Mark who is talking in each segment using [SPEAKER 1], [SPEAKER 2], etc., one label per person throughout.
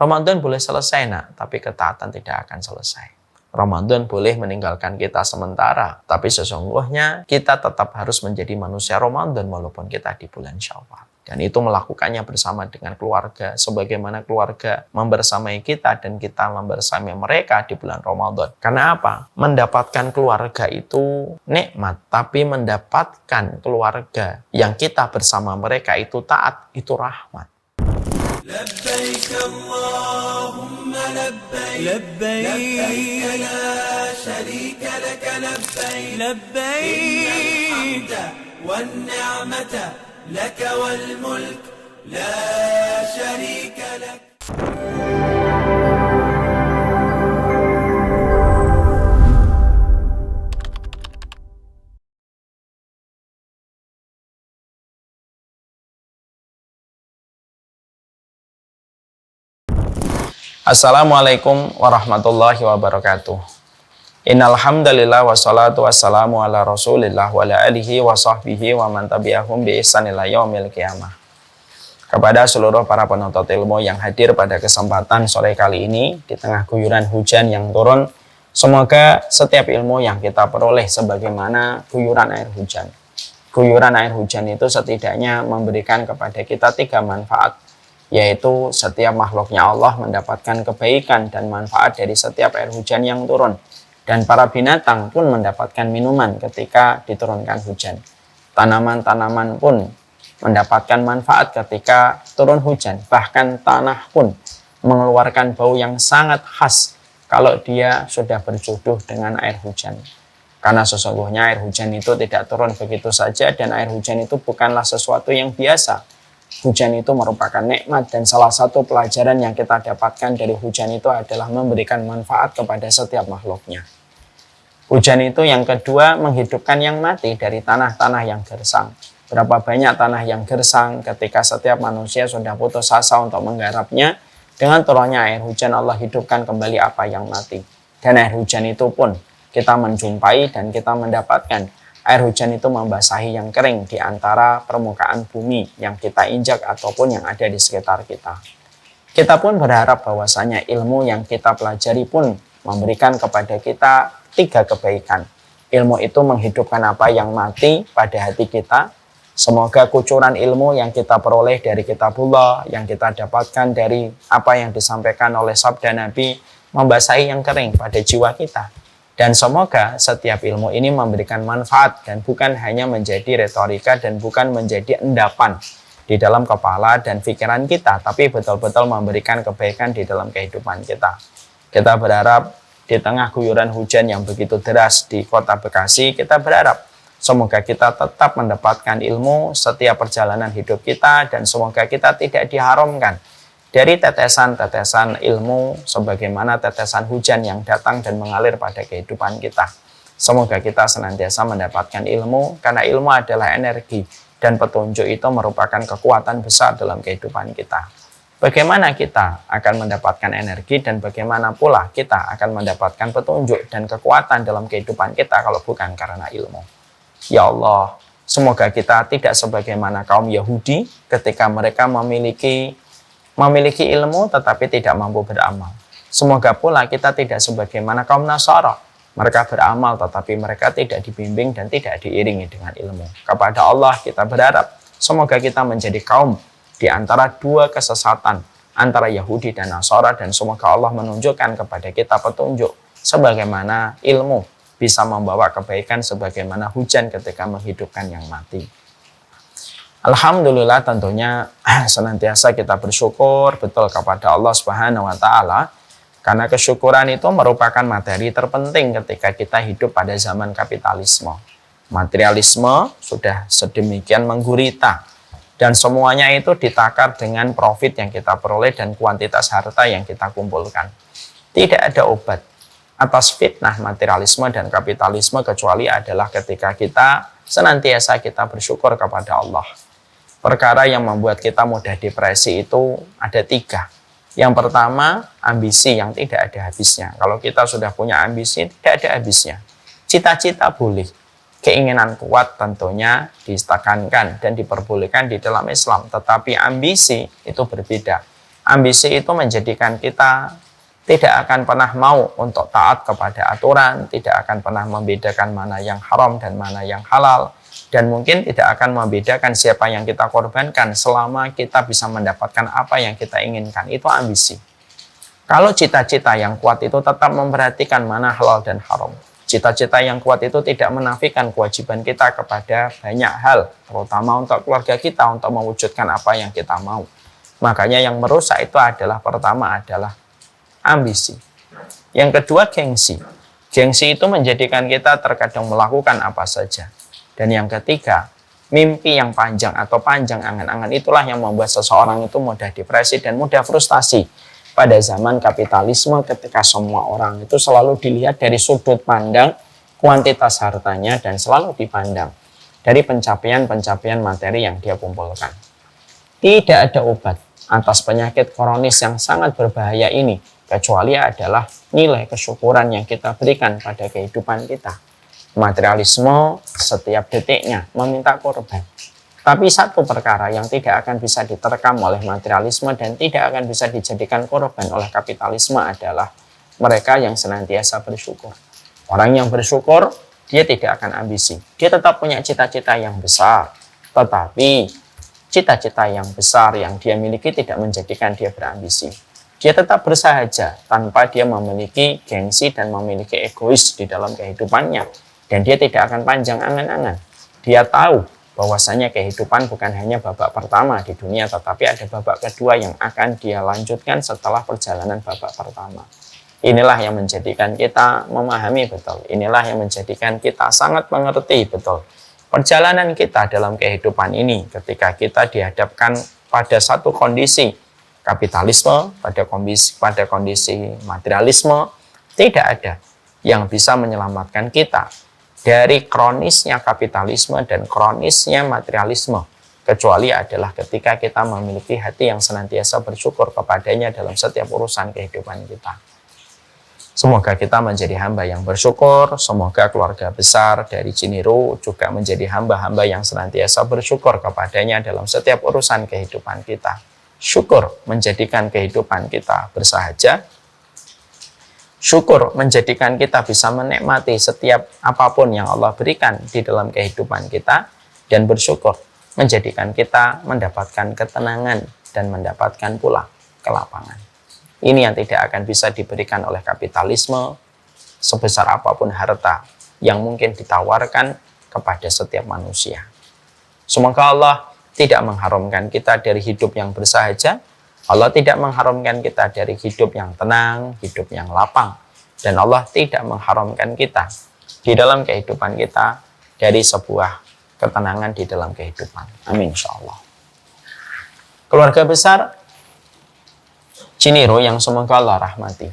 [SPEAKER 1] Ramadan boleh selesai nak, tapi ketaatan tidak akan selesai. Ramadan boleh meninggalkan kita sementara, tapi sesungguhnya kita tetap harus menjadi manusia Ramadan walaupun kita di bulan Syawal. Dan itu melakukannya bersama dengan keluarga, sebagaimana keluarga membersamai kita dan kita membersamai mereka di bulan Ramadan. Karena apa? Mendapatkan keluarga itu nikmat, tapi mendapatkan keluarga yang kita bersama mereka itu taat, itu rahmat.
[SPEAKER 2] لبيك اللهم لبيك لبيك لا شريك لك لبيك لبيك الحمد والنعمة لك والملك لا شريك لك.
[SPEAKER 1] Assalamualaikum warahmatullahi wabarakatuh. Innal hamdalillah wassalatu wassalamu ala Rasulillah wa ala alihi wa sahbihi wa man tabi'ahum bi ihsan ila yaumil qiyamah. Kepada seluruh para penuntut ilmu yang hadir pada kesempatan sore kali ini di tengah guyuran hujan yang turun, semoga setiap ilmu yang kita peroleh sebagaimana guyuran air hujan. Guyuran air hujan itu setidaknya memberikan kepada kita 3 manfaat, yaitu setiap makhluknya Allah mendapatkan kebaikan dan manfaat dari setiap air hujan yang turun. Dan para binatang pun mendapatkan minuman ketika diturunkan hujan. Tanaman-tanaman pun mendapatkan manfaat ketika turun hujan. Bahkan tanah pun mengeluarkan bau yang sangat khas kalau dia sudah berjodoh dengan air hujan. Karena sesungguhnya air hujan itu tidak turun begitu saja, dan air hujan itu bukanlah sesuatu yang biasa. Hujan itu merupakan nikmat, dan salah satu pelajaran yang kita dapatkan dari hujan itu adalah memberikan manfaat kepada setiap makhluknya. Hujan itu yang kedua menghidupkan yang mati dari tanah-tanah yang gersang. Berapa banyak tanah yang gersang ketika setiap manusia sudah putus asa untuk menggarapnya, dengan turunnya air hujan Allah hidupkan kembali apa yang mati. Dan air hujan itu pun kita menjumpai dan kita mendapatkan. Air hujan itu membasahi yang kering di antara permukaan bumi yang kita injak ataupun yang ada di sekitar kita. Kita pun berharap bahwasanya ilmu yang kita pelajari pun memberikan kepada kita 3 kebaikan. Ilmu itu menghidupkan apa yang mati pada hati kita. Semoga kucuran ilmu yang kita peroleh dari kitabullah, yang kita dapatkan dari apa yang disampaikan oleh sabda Nabi, membasahi yang kering pada jiwa kita. Dan semoga setiap ilmu ini memberikan manfaat dan bukan hanya menjadi retorika dan bukan menjadi endapan di dalam kepala dan pikiran kita, tapi betul-betul memberikan kebaikan di dalam kehidupan kita. Kita berharap di tengah guyuran hujan yang begitu deras di kota Bekasi, kita berharap semoga kita tetap mendapatkan ilmu setiap perjalanan hidup kita, dan semoga kita tidak diharamkan dari tetesan-tetesan ilmu sebagaimana tetesan hujan yang datang dan mengalir pada kehidupan kita. Semoga kita senantiasa mendapatkan ilmu, karena ilmu adalah energi dan petunjuk itu merupakan kekuatan besar dalam kehidupan kita. Bagaimana kita akan mendapatkan energi dan bagaimana pula kita akan mendapatkan petunjuk dan kekuatan dalam kehidupan kita kalau bukan karena ilmu. Ya Allah, semoga kita tidak sebagaimana kaum Yahudi ketika mereka memiliki ilmu tetapi tidak mampu beramal. Semoga pula kita tidak sebagaimana kaum Nasara. Mereka beramal tetapi mereka tidak dibimbing dan tidak diiringi dengan ilmu. Kepada Allah kita berharap semoga kita menjadi kaum di antara 2 kesesatan antara Yahudi dan Nasara, dan semoga Allah menunjukkan kepada kita petunjuk sebagaimana ilmu bisa membawa kebaikan sebagaimana hujan ketika menghidupkan yang mati. Alhamdulillah, tentunya senantiasa kita bersyukur betul kepada Allah Subhanahu wa taala, karena kesyukuran itu merupakan materi terpenting ketika kita hidup pada zaman kapitalisme. Materialisme sudah sedemikian menggurita dan semuanya itu ditakar dengan profit yang kita peroleh dan kuantitas harta yang kita kumpulkan. Tidak ada obat atas fitnah materialisme dan kapitalisme kecuali adalah ketika kita senantiasa kita bersyukur kepada Allah. Perkara yang membuat kita mudah depresi itu ada 3. Yang pertama, ambisi yang tidak ada habisnya. Kalau kita sudah punya ambisi, tidak ada habisnya. Cita-cita boleh, keinginan kuat tentunya distekankan dan diperbolehkan di dalam Islam. Tetapi ambisi itu berbeda. Ambisi itu menjadikan kita tidak akan pernah mau untuk taat kepada aturan, tidak akan pernah membedakan mana yang haram dan mana yang halal, dan mungkin tidak akan membedakan siapa yang kita korbankan selama kita bisa mendapatkan apa yang kita inginkan. Itu ambisi. Kalau cita-cita yang kuat itu tetap memperhatikan mana halal dan haram. Cita-cita yang kuat itu tidak menafikan kewajiban kita kepada banyak hal, terutama untuk keluarga kita, untuk mewujudkan apa yang kita mau. Makanya yang merusak itu adalah, pertama adalah ambisi. Yang kedua, gengsi. Gengsi itu menjadikan kita terkadang melakukan apa saja. Dan yang ketiga, mimpi yang panjang atau panjang angan-angan itulah yang membuat seseorang itu mudah depresi dan mudah frustasi. Pada zaman kapitalisme, ketika semua orang itu selalu dilihat dari sudut pandang kuantitas hartanya dan selalu dipandang dari pencapaian-pencapaian materi yang dia kumpulkan. Tidak ada obat atas penyakit kronis yang sangat berbahaya ini, kecuali adalah nilai kesyukuran yang kita berikan pada kehidupan kita. Materialisme setiap detiknya meminta korban. Tapi satu perkara yang tidak akan bisa diterkam oleh materialisme dan tidak akan bisa dijadikan korban oleh kapitalisme adalah mereka yang senantiasa bersyukur. Orang yang bersyukur, dia tidak akan ambisi. Dia tetap punya cita-cita yang besar. Tetapi cita-cita yang besar yang dia miliki tidak menjadikan dia berambisi. Dia tetap bersahaja tanpa dia memiliki gengsi dan memiliki egois di dalam kehidupannya. Dan dia tidak akan panjang angan-angan. Dia tahu bahwasanya kehidupan bukan hanya babak pertama di dunia, tetapi ada babak kedua yang akan dia lanjutkan setelah perjalanan babak pertama. Inilah yang menjadikan kita memahami betul. Inilah yang menjadikan kita sangat mengerti betul perjalanan kita dalam kehidupan ini ketika kita dihadapkan pada satu kondisi kapitalisme, pada kondisi materialisme. Tidak ada yang bisa menyelamatkan kita dari kronisnya kapitalisme dan kronisnya materialisme, kecuali adalah ketika kita memiliki hati yang senantiasa bersyukur kepadanya dalam setiap urusan kehidupan kita. Semoga kita menjadi hamba yang bersyukur, semoga keluarga besar dari Ciniro juga menjadi hamba-hamba yang senantiasa bersyukur kepadanya dalam setiap urusan kehidupan kita. Syukur menjadikan kehidupan kita bersahaja, syukur menjadikan kita bisa menikmati setiap apapun yang Allah berikan di dalam kehidupan kita, dan bersyukur menjadikan kita mendapatkan ketenangan dan mendapatkan pula kelapangan. Ini yang tidak akan bisa diberikan oleh kapitalisme sebesar apapun harta yang mungkin ditawarkan kepada setiap manusia. Semoga Allah tidak mengharamkan kita dari hidup yang bersahaja, Allah tidak mengharamkan kita dari hidup yang tenang, hidup yang lapang. Dan Allah tidak mengharamkan kita di dalam kehidupan kita dari sebuah ketenangan di dalam kehidupan. Amin insyaallah. Keluarga besar Ciniro yang semoga Allah rahmati.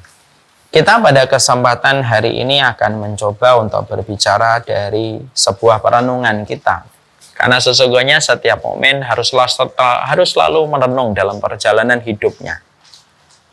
[SPEAKER 1] Kita pada kesempatan hari ini akan mencoba untuk berbicara dari sebuah perenungan kita. Karena sesungguhnya setiap momen harus selalu merenung dalam perjalanan hidupnya.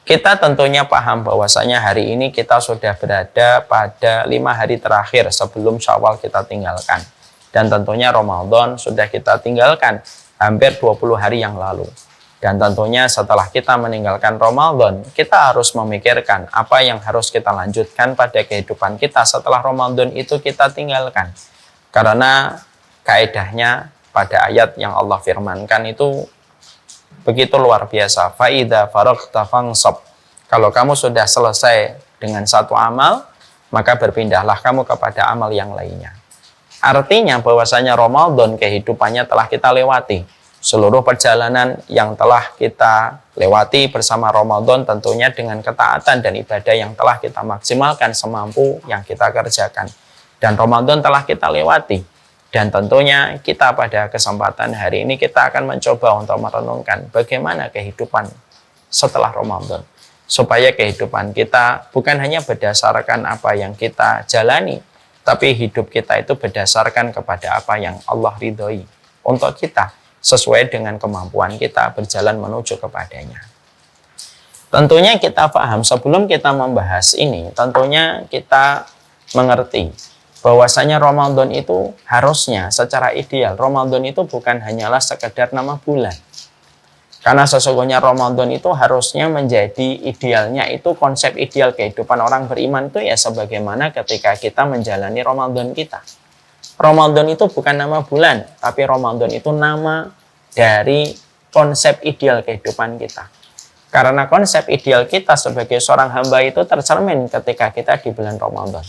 [SPEAKER 1] Kita tentunya paham bahwasanya hari ini kita sudah berada pada 5 hari terakhir sebelum Syawal kita tinggalkan. Dan tentunya Ramadan sudah kita tinggalkan hampir 20 hari yang lalu. Dan tentunya setelah kita meninggalkan Ramadan, kita harus memikirkan apa yang harus kita lanjutkan pada kehidupan kita setelah Ramadan itu kita tinggalkan. Karena kaedahnya pada ayat yang Allah firmankan itu begitu luar biasa. Fa'idha faragta fansab. Kalau kamu sudah selesai dengan satu amal, maka berpindahlah kamu kepada amal yang lainnya. Artinya bahwasanya Ramadan kehidupannya telah kita lewati. Seluruh perjalanan yang telah kita lewati bersama Ramadan tentunya dengan ketaatan dan ibadah yang telah kita maksimalkan semampu yang kita kerjakan. Dan Ramadan telah kita lewati. Dan tentunya kita pada kesempatan hari ini kita akan mencoba untuk merenungkan bagaimana kehidupan setelah Ramadan. Supaya kehidupan kita bukan hanya berdasarkan apa yang kita jalani, tapi hidup kita itu berdasarkan kepada apa yang Allah ridhoi untuk kita, sesuai dengan kemampuan kita berjalan menuju kepadanya. Tentunya kita paham sebelum kita membahas ini, tentunya kita mengerti bahwasanya Ramadan itu harusnya secara ideal, Ramadan itu bukan hanyalah sekedar nama bulan. Karena sesungguhnya Ramadan itu harusnya menjadi idealnya itu konsep ideal kehidupan orang beriman itu ya sebagaimana ketika kita menjalani Ramadan kita. Ramadan itu bukan nama bulan, tapi Ramadan itu nama dari konsep ideal kehidupan kita. Karena konsep ideal kita sebagai seorang hamba itu tercermin ketika kita di bulan Ramadan.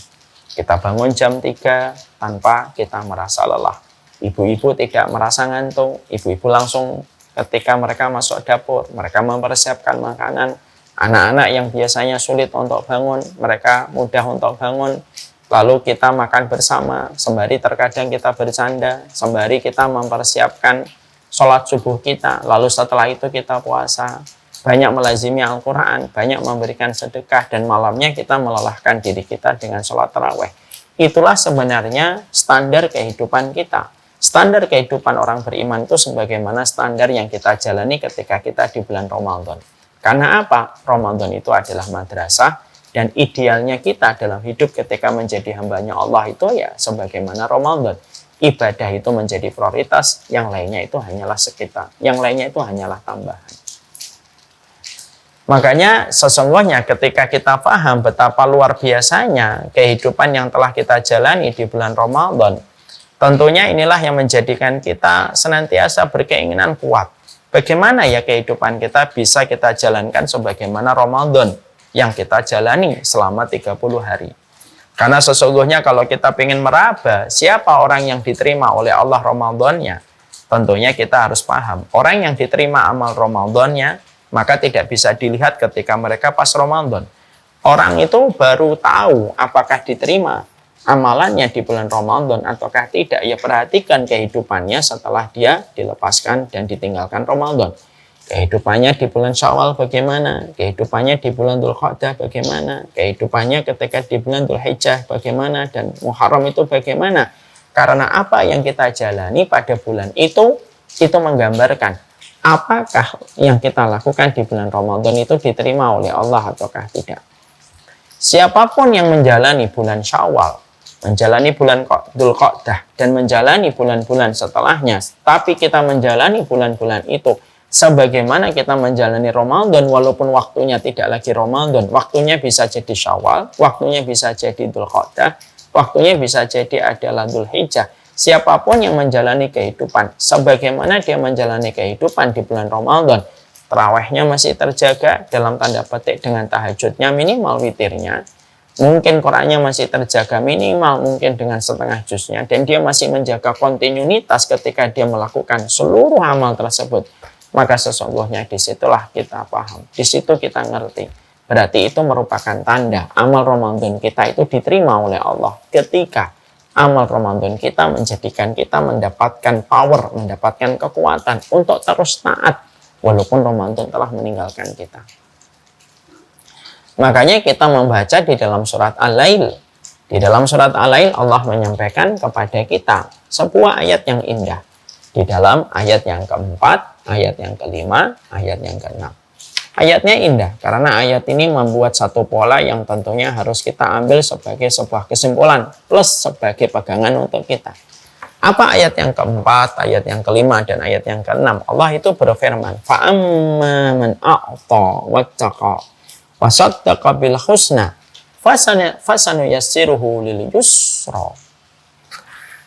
[SPEAKER 1] Kita bangun jam 3 tanpa kita merasa lelah. Ibu-ibu tidak merasa ngantuk, ibu-ibu langsung ketika mereka masuk dapur, mereka mempersiapkan makanan. Anak-anak yang biasanya sulit untuk bangun, mereka mudah untuk bangun. Lalu kita makan bersama, sembari terkadang kita bercanda, sembari kita mempersiapkan sholat subuh kita. Lalu setelah itu kita puasa, banyak melazimi Al-Quran, banyak memberikan sedekah, dan malamnya kita melelahkan diri kita dengan sholat tarawih. Itulah sebenarnya standar kehidupan kita. Standar kehidupan orang beriman itu sebagaimana standar yang kita jalani ketika kita di bulan Ramadan. Karena apa? Ramadan itu adalah madrasah, dan idealnya kita dalam hidup ketika menjadi hambanya Allah itu ya sebagaimana Ramadan. Ibadah itu menjadi prioritas, yang lainnya itu hanyalah sekitar, yang lainnya itu hanyalah tambahan. Makanya sesungguhnya ketika kita paham betapa luar biasanya kehidupan yang telah kita jalani di bulan Ramadan, tentunya inilah yang menjadikan kita senantiasa berkeinginan kuat. Bagaimana ya kehidupan kita bisa kita jalankan sebagaimana Ramadan yang kita jalani selama 30 hari. Karena sesungguhnya kalau kita ingin meraba siapa orang yang diterima oleh Allah Ramadannya, tentunya kita harus paham. Orang yang diterima amal Ramadannya, maka tidak bisa dilihat ketika mereka pas Ramadan. Orang itu baru tahu apakah diterima amalannya di bulan Ramadan ataukah tidak. Ya perhatikan kehidupannya setelah dia dilepaskan dan ditinggalkan Ramadan. Kehidupannya di bulan Syawal bagaimana? Kehidupannya di bulan Dzulqa'dah bagaimana? Kehidupannya ketika di bulan Dzulhijjah bagaimana? Dan Muharram itu bagaimana? Karena apa yang kita jalani pada bulan itu menggambarkan apakah yang kita lakukan di bulan Ramadan itu diterima oleh Allah ataukah tidak. Siapapun yang menjalani bulan Syawal, menjalani bulan Dzulqa'dah, dan menjalani bulan-bulan setelahnya, tapi kita menjalani bulan-bulan itu sebagaimana kita menjalani Ramadan, walaupun waktunya tidak lagi Ramadan, waktunya bisa jadi Syawal, waktunya bisa jadi Dzulqa'dah, waktunya bisa jadi adalah Dzulhijjah. Siapapun yang menjalani kehidupan sebagaimana dia menjalani kehidupan di bulan Ramadan, tarawihnya masih terjaga dalam tanda petik dengan tahajudnya minimal witirnya, mungkin Qurannya masih terjaga minimal mungkin dengan setengah juznya, dan dia masih menjaga kontinuitas ketika dia melakukan seluruh amal tersebut, maka sesungguhnya disitulah kita paham, disitu kita ngerti. Berarti itu merupakan tanda amal Ramadan kita itu diterima oleh Allah ketika amal Ramadan kita menjadikan kita mendapatkan power, mendapatkan kekuatan untuk terus taat walaupun Ramadan telah meninggalkan kita. Makanya kita membaca di dalam surat Al-Lail. Di dalam surat Al-Lail Allah menyampaikan kepada kita sebuah ayat yang indah. Di dalam ayat yang keempat, ayat yang kelima, ayat yang keenam. Ayatnya indah karena ayat ini membuat satu pola yang tentunya harus kita ambil sebagai sebuah kesimpulan plus sebagai pegangan untuk kita. Apa ayat yang keempat, ayat yang kelima, dan ayat yang keenam? Allah itu berfirman, فَأَمَّا مَنْ أَعْطَى وَاتَّقَى وَصَدَّقَ بِالْحُسْنَى فَسَنُيَسِّرُهُ لِلْيُسْرَى.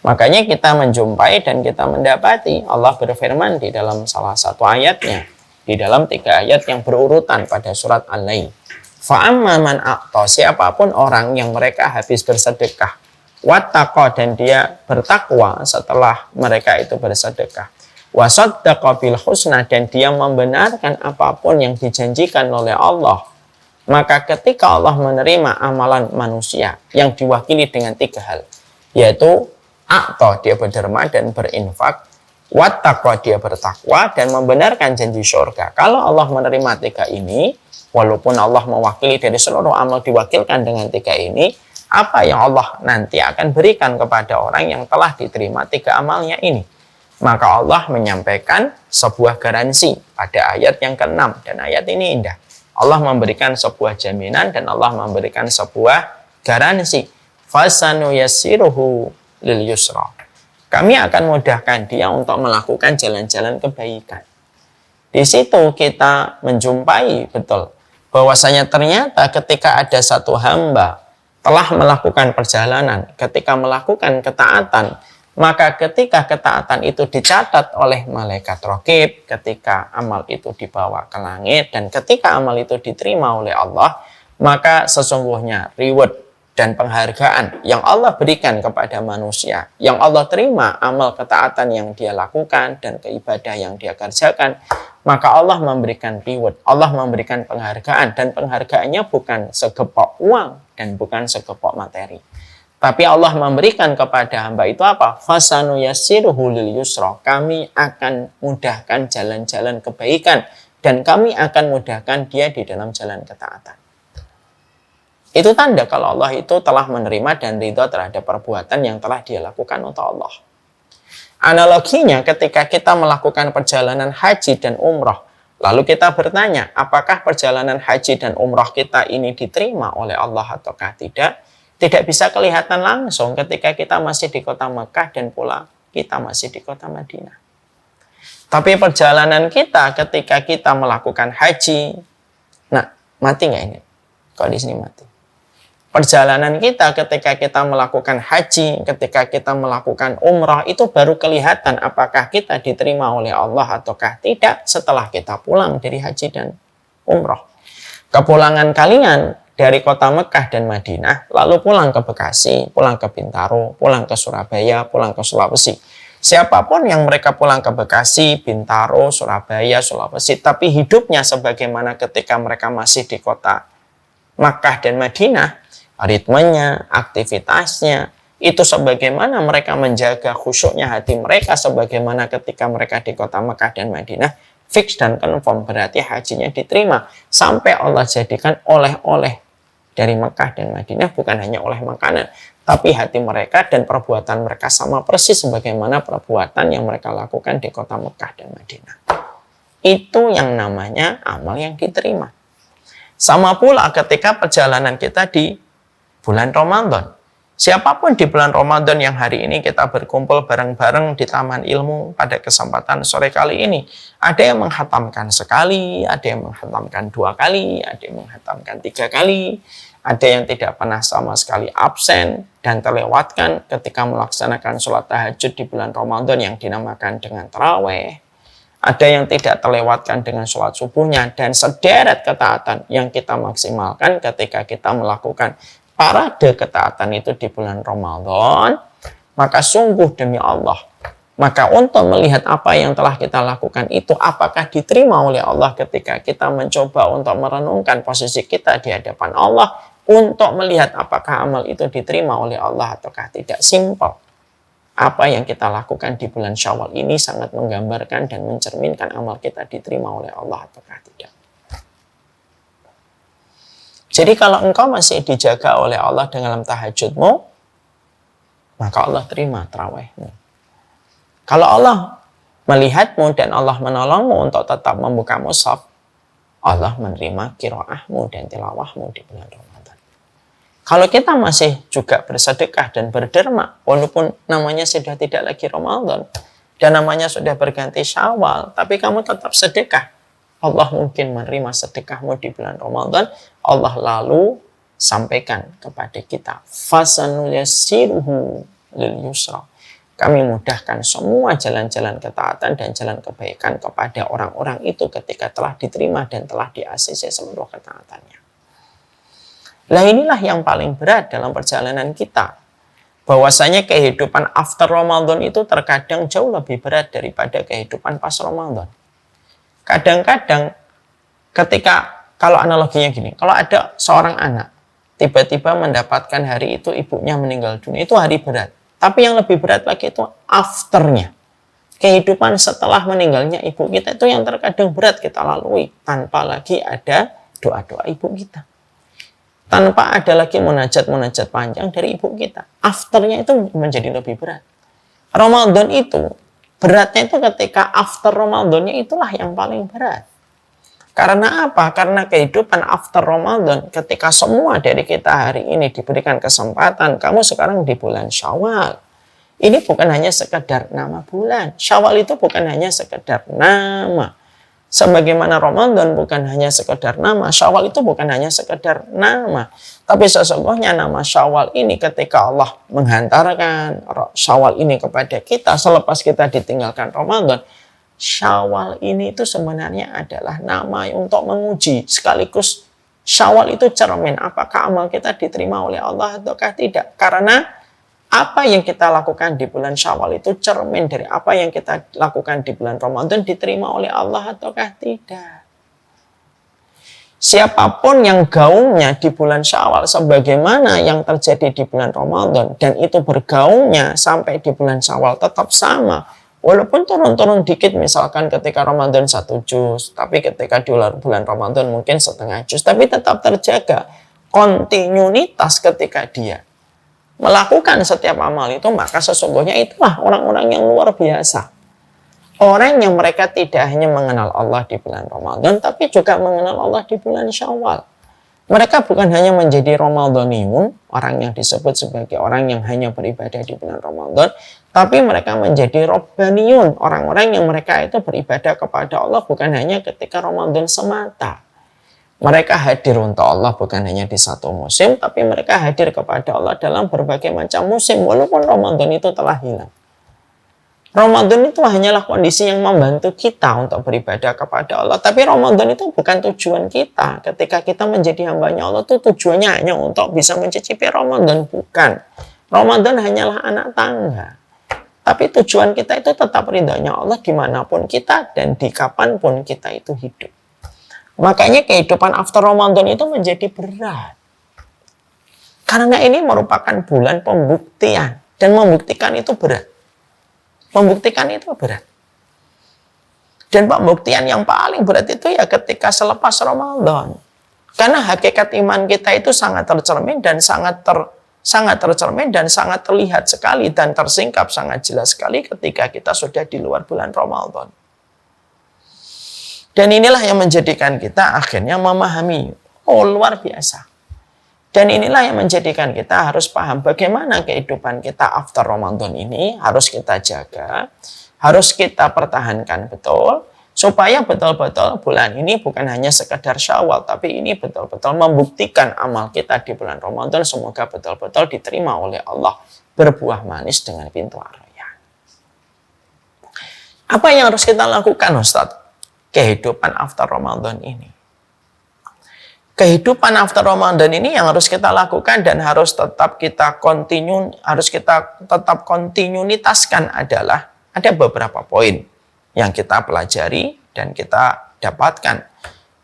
[SPEAKER 1] Makanya kita menjumpai dan kita mendapati Allah berfirman di dalam salah satu ayatnya, di dalam 3 ayat yang berurutan pada surat Al-Lail. Fa'amma man a'ta, siapapun orang yang mereka habis bersedekah, wattaqa, dan dia bertakwa setelah mereka itu bersedekah, wasaddaqa bil husna, dan dia membenarkan apapun yang dijanjikan oleh Allah, maka ketika Allah menerima amalan manusia yang diwakili dengan 3 hal, yaitu a'ta, dia berderma dan berinfak, wattaqwa, dia bertakwa dan membenarkan janji surga. Kalau Allah menerima 3 ini, walaupun Allah mewakili dari seluruh amal diwakilkan dengan 3 ini, apa yang Allah nanti akan berikan kepada orang yang telah diterima 3 amalnya ini? Maka Allah menyampaikan sebuah garansi pada ayat yang ke-6, dan ayat ini indah. Allah memberikan sebuah jaminan dan Allah memberikan sebuah garansi. Fasanuyassiruhu lil yusra. Kami akan mudahkan dia untuk melakukan jalan-jalan kebaikan. Di situ kita menjumpai betul bahwasanya ternyata ketika ada satu hamba telah melakukan perjalanan, ketika melakukan ketaatan, maka ketika ketaatan itu dicatat oleh malaikat raqib, ketika amal itu dibawa ke langit, dan ketika amal itu diterima oleh Allah, maka sesungguhnya reward dan penghargaan yang Allah berikan kepada manusia, yang Allah terima amal ketaatan yang dia lakukan dan keibadah yang dia kerjakan, maka Allah memberikan reward, Allah memberikan penghargaan, dan penghargaannya bukan segepok uang dan bukan segepok materi. Tapi Allah memberikan kepada hamba itu apa? Fasanu yassiruhu lil yusra. Kami akan mudahkan jalan-jalan kebaikan dan kami akan mudahkan dia di dalam jalan ketaatan. Itu tanda kalau Allah itu telah menerima dan ridha terhadap perbuatan yang telah dia lakukan untuk Allah. Analoginya ketika kita melakukan perjalanan haji dan umrah, lalu kita bertanya, apakah perjalanan haji dan umrah kita ini diterima oleh Allah ataukah tidak? Tidak bisa kelihatan langsung ketika kita masih di kota Mekah dan pula kita masih di kota Madinah. Tapi perjalanan kita ketika kita melakukan haji, nah mati nggak ini? Kok di sini mati? Perjalanan kita ketika kita melakukan haji, ketika kita melakukan umrah, itu baru kelihatan apakah kita diterima oleh Allah ataukah tidak setelah kita pulang dari haji dan umrah. Kepulangan kalian dari kota Mekah dan Madinah, lalu pulang ke Bekasi, pulang ke Bintaro, pulang ke Surabaya, pulang ke Sulawesi. Siapapun yang mereka pulang ke Bekasi, Bintaro, Surabaya, Sulawesi, tapi hidupnya sebagaimana ketika mereka masih di kota Mekah dan Madinah, ritmenya, aktivitasnya, itu sebagaimana mereka menjaga khusyuknya hati mereka sebagaimana ketika mereka di kota Mekah dan Madinah, fix dan confirm berarti hajinya diterima. Sampai Allah jadikan oleh-oleh dari Mekah dan Madinah bukan hanya oleh makanan, tapi hati mereka dan perbuatan mereka sama persis sebagaimana perbuatan yang mereka lakukan di kota Mekah dan Madinah. Itu yang namanya amal yang diterima. Sama pula ketika perjalanan kita di bulan Ramadan. Siapapun di bulan Ramadan yang hari ini kita berkumpul bareng-bareng di Taman Ilmu pada kesempatan sore kali ini. Ada yang menghatamkan sekali, ada yang menghatamkan 2 kali, ada yang menghatamkan 3 kali. Ada yang tidak pernah sama sekali absen dan terlewatkan ketika melaksanakan sholat tahajud di bulan Ramadan yang dinamakan dengan taraweh. Ada yang tidak terlewatkan dengan sholat subuhnya dan sederet ketaatan yang kita maksimalkan ketika kita melakukan parade ketaatan itu di bulan Ramadan, maka sungguh demi Allah, maka untuk melihat apa yang telah kita lakukan itu apakah diterima oleh Allah ketika kita mencoba untuk merenungkan posisi kita di hadapan Allah, untuk melihat apakah amal itu diterima oleh Allah ataukah tidak. Simpel. Apa yang kita lakukan di bulan Syawal ini sangat menggambarkan dan mencerminkan amal kita diterima oleh Allah ataukah tidak. Jadi kalau engkau masih dijaga oleh Allah dalam tahajudmu, maka Allah terima tarawihmu. Kalau Allah melihatmu dan Allah menolongmu untuk tetap membuka mushaf, Allah menerima qiraahmu dan tilawahmu di bulan Ramadan. Kalau kita masih juga bersedekah dan berderma, walaupun namanya sudah tidak lagi Ramadan, dan namanya sudah berganti Syawal, tapi kamu tetap sedekah, Allah mungkin menerima sedekahmu di bulan Ramadan. Allah lalu sampaikan kepada kita, fasanul yassiruhu lil yusra. Kami mudahkan semua jalan-jalan ketaatan dan jalan kebaikan kepada orang-orang itu ketika telah diterima dan telah di-ACC seluruh ketaatannya. Nah inilah yang paling berat dalam perjalanan kita. Bahwasanya kehidupan after Ramadan itu terkadang jauh lebih berat daripada kehidupan pas Ramadan. Kadang-kadang ketika, kalau analoginya gini, kalau ada seorang anak tiba-tiba mendapatkan hari itu ibunya meninggal dunia, itu hari berat. Tapi yang lebih berat lagi itu afternya. Kehidupan setelah meninggalnya ibu kita itu yang terkadang berat kita lalui. Tanpa lagi ada doa-doa ibu kita. Tanpa ada lagi munajat-munajat panjang dari ibu kita. Afternya itu menjadi lebih berat. Ramadan itu, beratnya itu ketika after Ramadannya itulah yang paling berat. Karena apa? Karena kehidupan after Ramadan, ketika semua dari kita hari ini diberikan kesempatan, kamu sekarang di bulan Syawal. Ini bukan hanya sekedar nama bulan. Syawal itu bukan hanya sekedar nama. Sebagaimana Ramadan bukan hanya sekedar nama, Syawal itu bukan hanya sekedar nama. Tapi sesungguhnya nama Syawal ini ketika Allah menghantarkan Syawal ini kepada kita selepas kita ditinggalkan Ramadan, Syawal ini itu sebenarnya adalah nama untuk menguji. Sekaligus Syawal itu cermin apakah amal kita diterima oleh Allah ataukah tidak. Karena apa yang kita lakukan di bulan Syawal itu cermin dari apa yang kita lakukan di bulan Ramadan diterima oleh Allah ataukah tidak. Siapapun yang gaungnya di bulan Syawal sebagaimana yang terjadi di bulan Ramadan dan itu bergaungnya sampai di bulan Syawal tetap sama. Walaupun turun-turun dikit misalkan ketika Ramadan 1 juz, tapi ketika di bulan Ramadan mungkin setengah juz, tapi tetap terjaga kontinuitas ketika dia melakukan setiap amal itu, maka sesungguhnya itulah orang-orang yang luar biasa. Orang yang mereka tidak hanya mengenal Allah di bulan Ramadan, tapi juga mengenal Allah di bulan Syawal. Mereka bukan hanya menjadi Ramadhaniun, orang yang disebut sebagai orang yang hanya beribadah di bulan Ramadan, tapi mereka menjadi Rabbaniun, orang-orang yang mereka itu beribadah kepada Allah bukan hanya ketika Ramadan semata. Mereka hadir untuk Allah bukan hanya di satu musim, tapi mereka hadir kepada Allah dalam berbagai macam musim, walaupun Ramadan itu telah hilang. Ramadan itu hanyalah kondisi yang membantu kita untuk beribadah kepada Allah. Tapi Ramadan itu bukan tujuan kita. Ketika kita menjadi hambanya Allah, itu tujuannya hanya untuk bisa mencicipi Ramadan. Bukan. Ramadan hanyalah anak tangga. Tapi tujuan kita itu tetap ridhonya Allah dimanapun kita dan di kapanpun kita itu hidup. Makanya kehidupan after Ramadan itu menjadi berat. Karena ini merupakan bulan pembuktian. Dan membuktikan itu berat. Membuktikan itu berat. Dan pembuktian yang paling berat itu ya ketika selepas Ramadan. Karena hakikat iman kita itu sangat tercermin dan sangat tercermin dan sangat terlihat sekali dan tersingkap sangat jelas sekali ketika kita sudah di luar bulan Ramadan. Dan inilah yang menjadikan kita akhirnya memahami, oh luar biasa. Dan inilah yang menjadikan kita harus paham bagaimana kehidupan kita after Ramadan ini harus kita jaga, harus kita pertahankan betul, supaya betul-betul bulan ini bukan hanya sekedar Syawal, tapi ini betul-betul membuktikan amal kita di bulan Ramadan, semoga betul-betul diterima oleh Allah, berbuah manis dengan pintu ar-Rayyan. Apa yang harus kita lakukan, Ustadz? Kehidupan after Ramadan ini. Kehidupan after Ramadan ini yang harus kita lakukan dan harus tetap kita tetap kontinuitaskan adalah ada beberapa poin yang kita pelajari dan kita dapatkan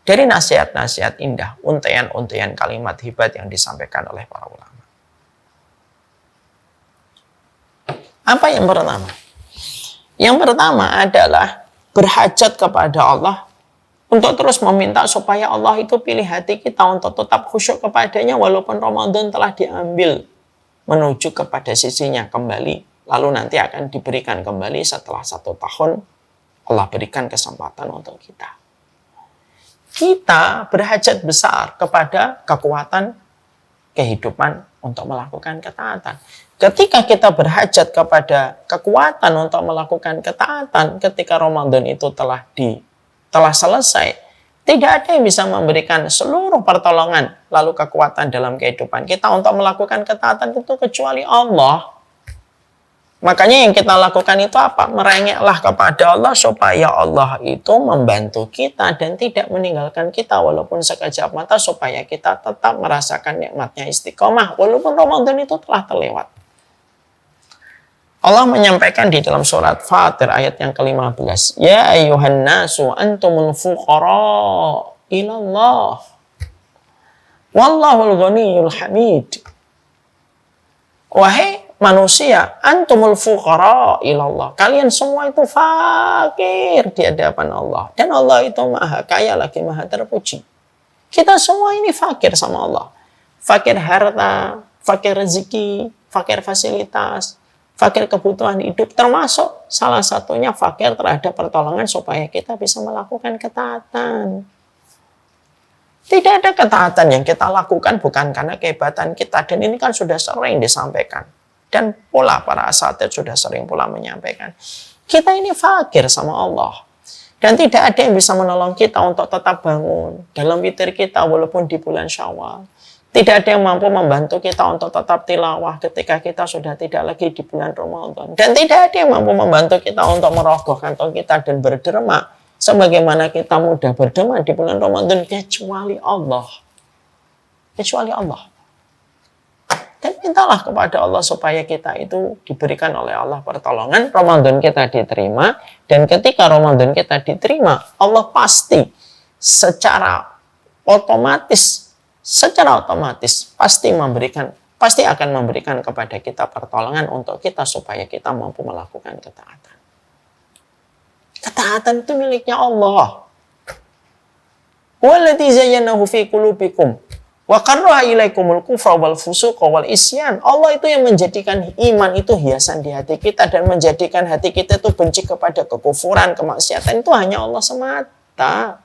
[SPEAKER 1] dari nasihat-nasihat indah, untaian-untaian kalimat hibat yang disampaikan oleh para ulama. Apa yang pertama? Yang pertama adalah berhajat kepada Allah untuk terus meminta supaya Allah itu pilih hati kita untuk tetap khusyuk kepadanya walaupun Ramadan telah diambil menuju kepada sisinya kembali. Lalu nanti akan diberikan kembali setelah 1 tahun. Allah berikan kesempatan untuk kita. Kita berhajat besar kepada kekuatan kehidupan untuk melakukan ketaatan. Ketika kita berhajat kepada kekuatan untuk melakukan ketaatan, ketika Ramadan itu telah selesai, tidak ada yang bisa memberikan seluruh pertolongan lalu kekuatan dalam kehidupan kita untuk melakukan ketaatan itu kecuali Allah. Makanya yang kita lakukan itu apa? Merengeklah kepada Allah supaya Allah itu membantu kita dan tidak meninggalkan kita walaupun sekejap mata, supaya kita tetap merasakan nikmatnya istiqomah walaupun Ramadan itu telah terlewat. Allah menyampaikan di dalam surat Fatir ayat yang ke-15, ya ayyuhan nasu antumul fuqara ilallah wallahul ghaniyul hamid. Wahai manusia, antumul fuqara ilallah, kalian semua itu fakir di hadapan Allah, dan Allah itu maha kaya lagi maha terpuji. Kita semua ini fakir sama Allah, fakir harta, fakir rezeki, fakir fasilitas, fakir kebutuhan hidup, termasuk salah satunya fakir terhadap pertolongan supaya kita bisa melakukan ketaatan. Tidak ada ketaatan yang kita lakukan bukan karena kehebatan kita, dan ini kan sudah sering disampaikan. Dan pula para asatidz sudah sering pula menyampaikan. Kita ini fakir sama Allah. Dan tidak ada yang bisa menolong kita untuk tetap bangun dalam witir kita walaupun di bulan Syawal. Tidak ada yang mampu membantu kita untuk tetap tilawah ketika kita sudah tidak lagi di bulan Ramadan. Dan tidak ada yang mampu membantu kita untuk merogoh kantong kita dan berderma sebagaimana kita mudah berderma di bulan Ramadan kecuali Allah. Kecuali Allah. Dan mintalah kepada Allah supaya kita itu diberikan oleh Allah pertolongan, Ramadan kita diterima, dan ketika Ramadan kita diterima, Allah pasti secara otomatis pasti akan memberikan kepada kita pertolongan untuk kita supaya kita mampu melakukan ketaatan. Ketaatan itu miliknya Allah. Walladzi zayyanahu fi qulubikum wa karraha ilaikumul kufra wal fusuqa wal isyan. Allah itu yang menjadikan iman itu hiasan di hati kita dan menjadikan hati kita itu benci kepada kekufuran, kemaksiatan. Itu hanya Allah semata.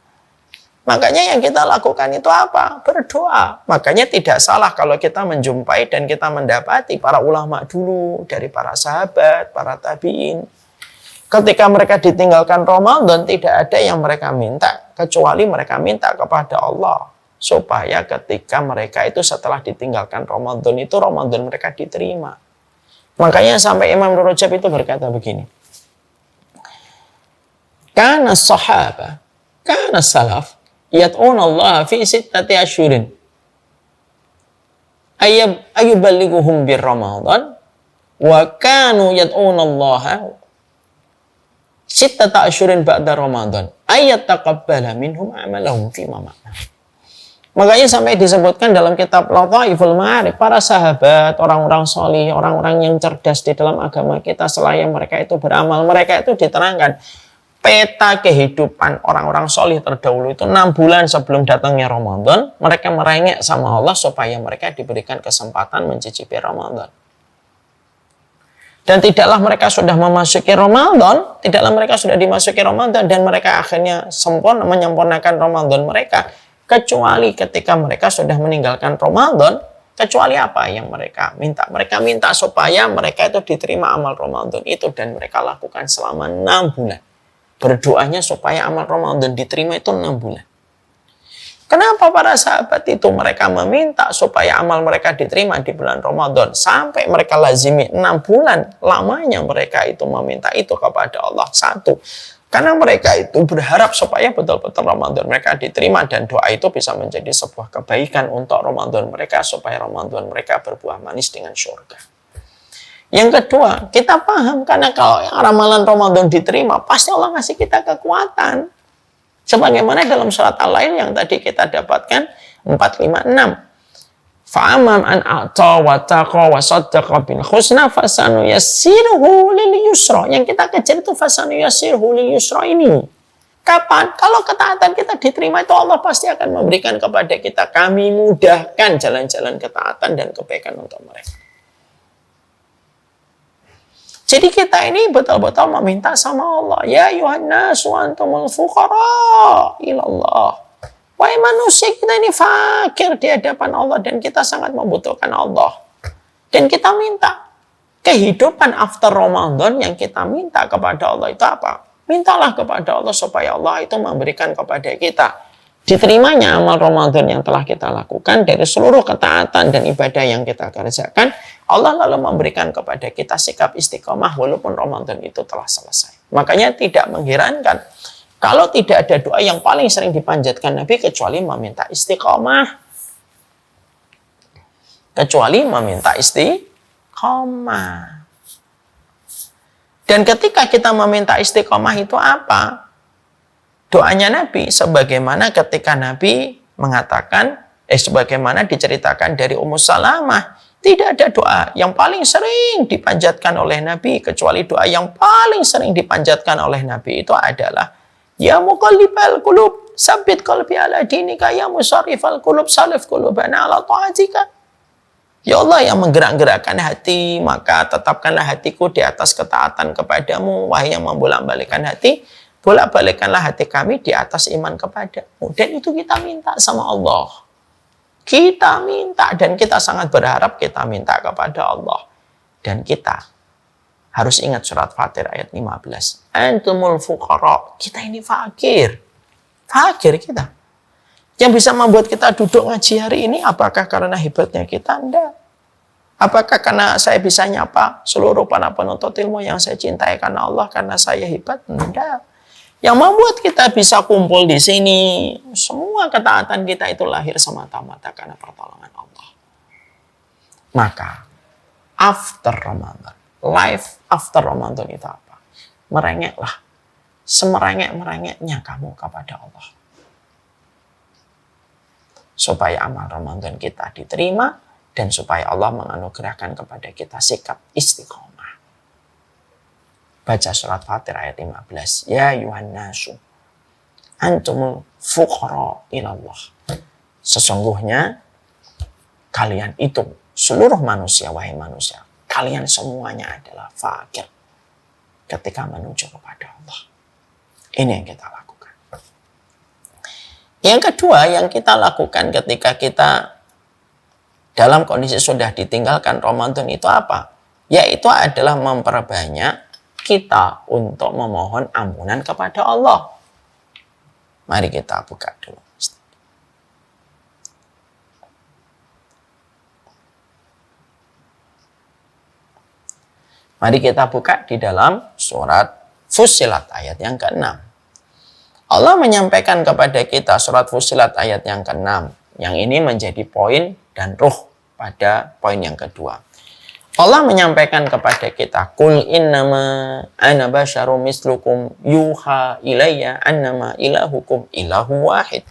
[SPEAKER 1] Makanya yang kita lakukan itu apa? Berdoa. Makanya tidak salah kalau kita menjumpai dan kita mendapati para ulama dulu, dari para sahabat, para tabi'in. Ketika mereka ditinggalkan Ramadan, tidak ada yang mereka minta, kecuali mereka minta kepada Allah. Supaya ketika mereka itu setelah ditinggalkan Ramadan itu, Ramadan mereka diterima. Makanya sampai Imam Rajab itu berkata begini. Kana sahaba, kana salaf, yad'un Allah fi sittati asyurin ayyuballighuhum bir Ramadan wa kanu yad'un Allah sittata asyurin ba'da Ramadan ayat taqabbala minhum amalahum fi ma ma'na. Makanya sampai disebutkan dalam kitab Lataiful Ma'arif, para sahabat, orang-orang solih, orang-orang yang cerdas di dalam agama kita, selain mereka itu beramal, mereka itu diterangkan peta kehidupan orang-orang solih terdahulu itu 6 bulan sebelum datangnya Ramadan, mereka merengek sama Allah supaya mereka diberikan kesempatan mencicipi Ramadan. Dan tidaklah mereka sudah memasuki Ramadan, tidaklah mereka sudah dimasuki Ramadan dan mereka akhirnya menyempurnakan Ramadan mereka, kecuali ketika mereka sudah meninggalkan Ramadan, kecuali apa yang mereka minta. Mereka minta supaya mereka itu diterima amal Ramadan itu dan mereka lakukan selama 6 bulan. Berdoanya supaya amal Ramadan diterima itu 6 bulan. Kenapa para sahabat itu mereka meminta supaya amal mereka diterima di bulan Ramadan? Sampai mereka lazimi 6 bulan lamanya mereka itu meminta itu kepada Allah. Satu, karena mereka itu berharap supaya betul-betul Ramadan mereka diterima dan doa itu bisa menjadi sebuah kebaikan untuk Ramadan mereka supaya Ramadan mereka berbuah manis dengan surga. Yang kedua, kita paham karena kalau ramalan Ramadan diterima, pasti Allah ngasih kita kekuatan. Sebagaimana dalam surat Al-Lail yang tadi kita dapatkan 456. Fa'amam an a'ta wa taqa wa saddaqa bil husna fasanu yassiruhu lil yusra. Yang kita kejar itu fasanu yassiruhu lil yusra ini. Kapan? Kalau ketaatan kita diterima itu Allah pasti akan memberikan kepada kita. Kami mudahkan jalan-jalan ketaatan dan kebaikan untuk mereka. Jadi kita ini betul-betul meminta sama Allah. Ya Yuhannas wa antumul fuqara ilallah. Wahai manusia, kita ini fakir di hadapan Allah dan kita sangat membutuhkan Allah. Dan kita minta kehidupan after Ramadan yang kita minta kepada Allah itu apa? Mintalah kepada Allah supaya Allah itu memberikan kepada kita diterimanya amal Ramadan yang telah kita lakukan dari seluruh ketaatan dan ibadah yang kita kerjakan. Allah lalu memberikan kepada kita sikap istiqomah walaupun Ramadan itu telah selesai. Makanya tidak mengherankan kalau tidak ada doa yang paling sering dipanjatkan Nabi kecuali meminta istiqomah. Kecuali meminta istiqomah. Dan ketika kita meminta istiqomah itu apa? Doanya Nabi sebagaimana ketika Nabi mengatakan, sebagaimana diceritakan dari Ummu Salamah. Tidak ada doa yang paling sering dipanjatkan oleh Nabi kecuali doa yang paling sering dipanjatkan oleh Nabi itu adalah Ya muqallibal qulub, sabbit qalbi ala dinika, ya musarrifal qulub, salif qulubana ala ta'atika. Ya Allah yang menggerak-gerakkan hati, maka tetapkanlah hatiku di atas ketaatan kepadamu. Wahai yang membolak-balikkan hati, bolak-balikkanlah hati kami di atas iman kepadamu. Dan itu kita minta sama Allah. Kita minta dan kita sangat berharap kita minta kepada Allah. Dan kita Harus ingat surat Fatir ayat 15. Antumul fuqara. Kita ini fakir. Fakir kita. Yang bisa membuat kita duduk ngaji hari ini, apakah karena hebatnya kita? Enggak. Apakah karena saya bisa nyapa seluruh para penuntut ilmu yang saya cintai karena Allah, karena saya hebat? Enggak. Yang membuat kita bisa kumpul di sini, semua ketaatan kita itu lahir semata-mata karena pertolongan Allah. Maka, after Ramadan, life after Ramadan itu apa? Merengeklah. Semerengek-merengeknya kamu kepada Allah. Supaya amal Ramadan kita diterima, dan supaya Allah menganugerahkan kepada kita sikap istiqomah. Baca surat Fatir ayat 15. Ya ayuhan nasu, antumul fuqara ilallah. Sesungguhnya kalian itu, seluruh manusia, wahai manusia, kalian semuanya adalah fakir ketika menuju kepada Allah. Ini yang kita lakukan. Yang kedua yang kita lakukan ketika kita dalam kondisi sudah ditinggalkan Ramadan itu apa? Yaitu adalah memperbanyak kita untuk memohon ampunan kepada Allah. Mari kita buka dulu. Mari kita buka di dalam surat Fussilat ayat yang ke-6. Allah menyampaikan kepada kita surat Fussilat ayat yang ke-6. Yang ini menjadi poin dan ruh pada poin yang kedua. Allah menyampaikan kepada kita, Qul innama ana basyarum mislukum yuha ilayya annama ilahukum ilahu wahid.